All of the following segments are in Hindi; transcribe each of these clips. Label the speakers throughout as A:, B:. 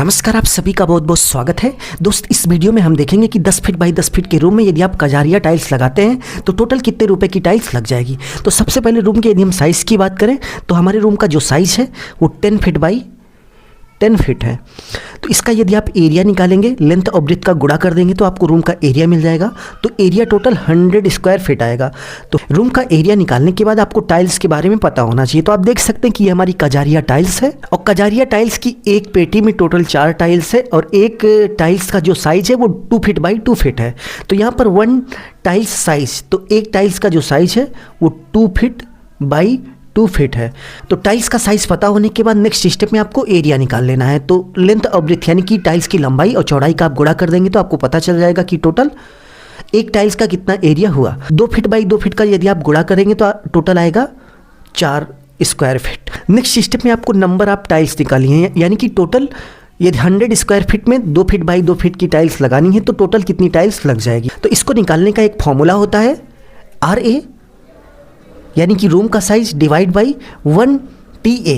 A: नमस्कार, आप सभी का बहुत बहुत स्वागत है। दोस्त, इस वीडियो में हम देखेंगे कि 10 फीट बाई 10 फीट के रूम में यदि आप कजारिया टाइल्स लगाते हैं तो टोटल कितने रुपए की टाइल्स लग जाएगी। तो सबसे पहले रूम के यदि हम साइज़ की बात करें तो हमारे रूम का जो साइज़ है वो 10 फीट बाई 10 फीट है। तो इसका यदि आप एरिया निकालेंगे, लेंथ और ब्रेथ का गुणा कर देंगे तो आपको रूम का एरिया मिल जाएगा। तो एरिया टोटल 100 स्क्वायर फीट आएगा। तो रूम का एरिया निकालने के बाद आपको टाइल्स के बारे में पता होना चाहिए। तो आप देख सकते हैं कि ये हमारी कजारिया टाइल्स है और कजारिया टाइल्स की एक पेटी में टोटल 4 टाइल्स है और एक टाइल्स का जो साइज है वो 2 फीट बाई 2 फीट है। तो यहाँ पर 1 टाइल्स साइज, तो एक टाइल्स का जो साइज है वो 2 फीट बाई 2 फीट है। तो टाइल्स का साइज पता होने के बाद नेक्स्ट स्टेप में आपको एरिया निकाल लेना है। तो लेंथ और ब्रेथ यानी कि टाइल्स की लंबाई और चौड़ाई का आप गुणा कर देंगे तो आपको पता चल जाएगा कि टोटल एक टाइल्स का कितना एरिया हुआ। 2 फीट बाई 2 फीट का यदि आप गुणा करेंगे तो टोटल आएगा 4 स्क्वायर फीट। नेक्स्ट स्टेप में आपको नंबर ऑफ टाइल्स निकालिए हैं, यानी कि टोटल यदि 100 स्क्वायर फीट में 2 फीट बाई 2 फीट की टाइल्स लगानी है तो टोटल कितनी टाइल्स लग जाएगी। तो इसको निकालने का एक फॉर्मूला होता है RA, यानी कि रूम का size divide by 1 TA।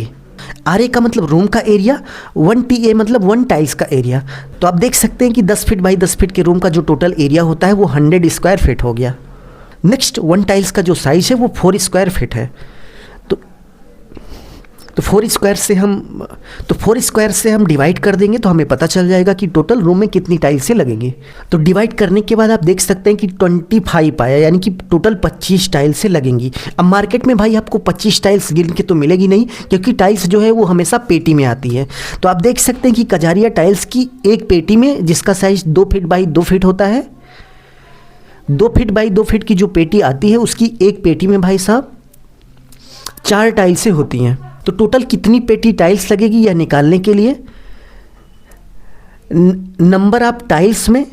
A: RA का मतलब रूम का एरिया, 1 TA मतलब 1 टाइल्स का एरिया। तो आप देख सकते हैं कि 10 फीट बाई 10 फीट के रूम का जो टोटल एरिया होता है वो 100 स्क्वायर फीट हो गया। नेक्स्ट 1 टाइल्स का जो साइज है वो 4 स्क्वायर फीट है। तो 4 स्क्वायर से हम डिवाइड कर देंगे तो हमें पता चल जाएगा कि टोटल रूम में कितनी टाइल्सें लगेंगी। तो डिवाइड करने के बाद आप देख सकते हैं कि 25 आया, यानी कि टोटल 25 टाइल्सें लगेंगी। अब मार्केट में भाई आपको 25 टाइल्स गिन के तो मिलेगी नहीं, क्योंकि टाइल्स जो है वो हमेशा पेटी में आती है। तो आप देख सकते हैं कि कजारिया टाइल्स की एक पेटी में, जिसका साइज 2 फीट बाई 2 फीट होता है, 2 फीट बाई 2 फीट की जो पेटी आती है उसकी एक पेटी में भाई साहब 4 टाइल्सें होती हैं। तो टोटल कितनी पेटी टाइल्स लगेगी यह निकालने के लिए नंबर ऑफ टाइल्स में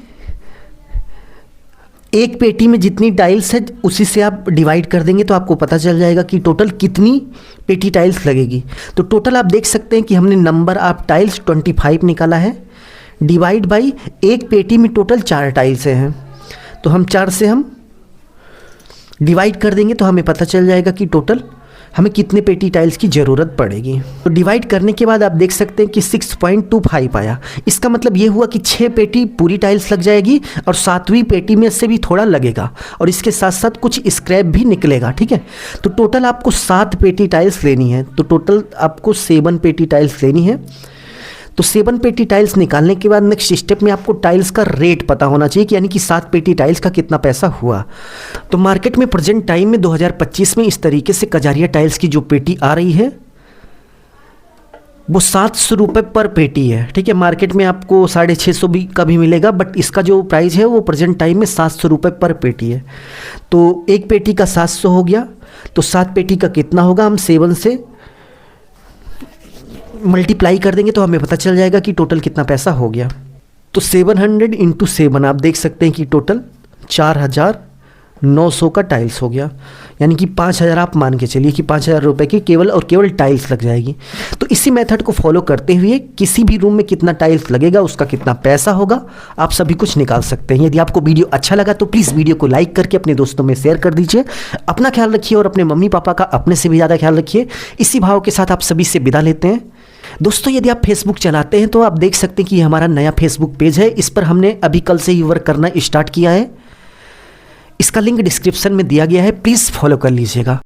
A: एक पेटी में जितनी टाइल्स है उसी से आप डिवाइड कर देंगे तो आपको पता चल जाएगा कि टोटल कितनी पेटी टाइल्स लगेगी। तो टोटल आप देख सकते हैं कि हमने नंबर ऑफ टाइल्स 25 निकाला है, डिवाइड बाई एक पेटी में टोटल 4 टाइल्स हैं। तो हम 4 से हम डिवाइड कर देंगे तो हमें पता चल जाएगा कि टोटल हमें कितने पेटी टाइल्स की ज़रूरत पड़ेगी। तो डिवाइड करने के बाद आप देख सकते हैं कि 6.25 आया। इसका मतलब ये हुआ कि 6 पेटी पूरी टाइल्स लग जाएगी और 7वीं पेटी में से भी थोड़ा लगेगा और इसके साथ साथ कुछ स्क्रैप भी निकलेगा। ठीक है, तो टोटल आपको 7 पेटी टाइल्स लेनी है। तो टोटल आपको 7 पेटी टाइल्स लेनी है। तो 7 पेटी टाइल्स निकालने के बाद नेक्स्ट स्टेप में आपको टाइल्स का रेट पता होना चाहिए कि यानी कि 7 पेटी टाइल्स का कितना पैसा हुआ। तो मार्केट में प्रेजेंट टाइम में 2025 में इस तरीके से कजारिया टाइल्स की जो पेटी आ रही है वो 700 रुपये पर पेटी है। ठीक है, मार्केट में आपको 650 भी का भी मिलेगा, बट इसका जो प्राइस है वो प्रेजेंट टाइम में 700 रुपये पर पेटी है। तो एक पेटी का 700 हो गया, तो 7 पेटी का कितना होगा, हम 7 से मल्टीप्लाई कर देंगे तो हमें पता चल जाएगा कि टोटल कितना पैसा हो गया। तो 700 इंटू 7 आप देख सकते हैं कि टोटल 4900 का टाइल्स हो गया, यानी कि 5000 आप मान के चलिए कि 5000 रुपये की केवल और केवल टाइल्स लग जाएगी। तो इसी मेथड को फॉलो करते हुए किसी भी रूम में कितना टाइल्स लगेगा, उसका कितना पैसा होगा, आप सभी कुछ निकाल सकते हैं। यदि आपको वीडियो अच्छा लगा तो प्लीज़ वीडियो को लाइक करके अपने दोस्तों में शेयर कर दीजिए। अपना ख्याल रखिए और अपने मम्मी पापा का अपने से भी ज़्यादा ख्याल रखिए। इसी भाव के साथ आप सभी से विदा लेते हैं। दोस्तों, यदि आप फेसबुक चलाते हैं तो आप देख सकते हैं कि हमारा नया फेसबुक पेज है। इस पर हमने अभी कल से ही वर्क करना स्टार्ट किया है। इसका लिंक डिस्क्रिप्शन में दिया गया है, प्लीज़ फॉलो कर लीजिएगा।